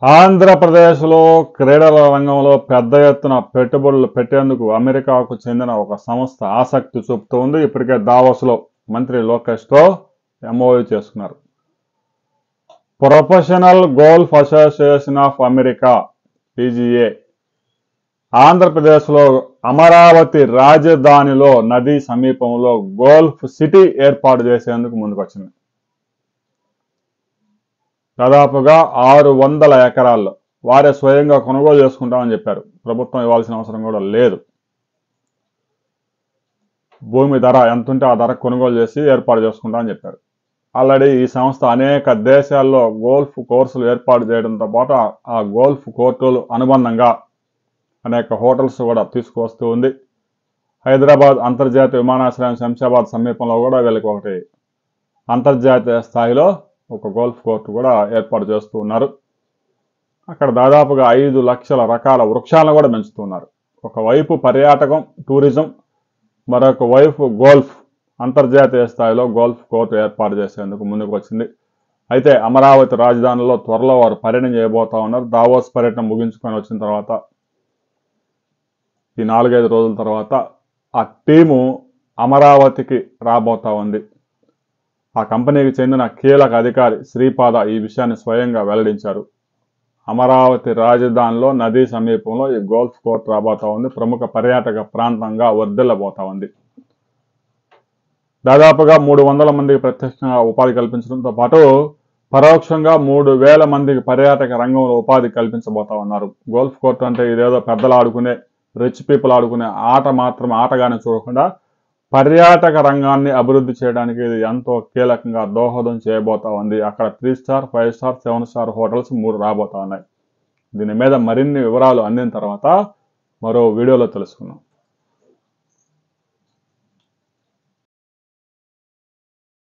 ఆంధ్రప్రదేశ్లో క్రీడల రంగంలో పెద్ద ఎత్తున పెట్టుబడులు పెట్టేందుకు అమెరికాకు చెందిన ఒక సంస్థ ఆసక్తి చూపుతోంది. ఇప్పటికే దావోస్లో మంత్రి లోకేష్తో ఎంఓయూ చేసుకున్నారు. Professional golf association of America PGA ఆంధ్రప్రదేశ్లో అమరావతి రాజధానిలో నదీ సమీపంలో గోల్ఫ్ సిటీ ఏర్పాటు చేసేందుకు ముందుకొచ్చింది. దాదాపుగా 600 ఎకరాల్లో వారే స్వయంగా కొనుగోలు చేసుకుంటామని చెప్పారు. ప్రభుత్వం ఇవ్వాల్సిన అవసరం కూడా లేదు. భూమి ధర ఎంత ఉంటే ఆ ధర కొనుగోలు చేసి ఏర్పాటు చేసుకుంటామని చెప్పారు. ఆల్రెడీ ఈ సంస్థ అనేక దేశాల్లో గోల్ఫ్ కోర్సులు ఏర్పాటు చేయడంతో పాటు ఆ గోల్ఫ్ కోర్టులు అనుబంధంగా అనేక హోటల్స్ కూడా తీసుకువస్తూ ఉంది. హైదరాబాద్ అంతర్జాతీయ విమానాశ్రయం శంషాబాద్ సమీపంలో కూడా వీళ్ళకి ఒకటి అంతర్జాతీయ స్థాయిలో ఒక గోల్ఫ్ కోర్టు కూడా ఏర్పాటు చేస్తూ ఉన్నారు. అక్కడ దాదాపుగా 5 లక్షల రకాల వృక్షాలను కూడా పెంచుతున్నారు. ఒకవైపు పర్యాటకం, టూరిజం, మరొక వైపు గోల్ఫ్, అంతర్జాతీయ స్థాయిలో గోల్ఫ్ కోర్టు ఏర్పాటు చేసేందుకు ముందుకు వచ్చింది. అయితే అమరావతి రాజధానిలో త్వరలో వారు పర్యటన చేయబోతా ఉన్నారు. దావోస్ పర్యటన ముగించుకొని వచ్చిన తర్వాత ఈ 4-5 రోజుల తర్వాత ఆ టీము అమరావతికి రాబోతా ఉంది. ఆ కంపెనీకి చెందిన కీలక అధికారి శ్రీపాద ఈ విషయాన్ని స్వయంగా వెల్లడించారు. అమరావతి రాజధానిలో నదీ సమీపంలో ఈ గోల్ఫ్ కోర్ట్ రాబోతా ఉంది. ప్రముఖ పర్యాటక ప్రాంతంగా వర్ధిల్లబోతా ఉంది. దాదాపుగా 300 మందికి ప్రత్యక్షంగా ఉపాధి కల్పించడంతో పాటు పరోక్షంగా 3000 మందికి పర్యాటక రంగంలో ఉపాధి కల్పించబోతా ఉన్నారు. గోల్ఫ్ కోర్ట్ అంటే ఇదేదో పెద్దలు ఆడుకునే, రిచ్ పీపుల్ ఆడుకునే ఆట మాత్రమే ఆటగానే చూడకుండా పర్యాటక రంగాన్ని అభివృద్ధి చేయడానికి ఇది ఎంతో కీలకంగా దోహదం చేయబోతా ఉంది. అక్కడ 3 స్టార్, 5 స్టార్, 7 స్టార్ హోటల్స్ 3 రాబోతా ఉన్నాయి. దీని మీద మరిన్ని వివరాలు అందిన తర్వాత మరో వీడియోలో తెలుసుకుందాం.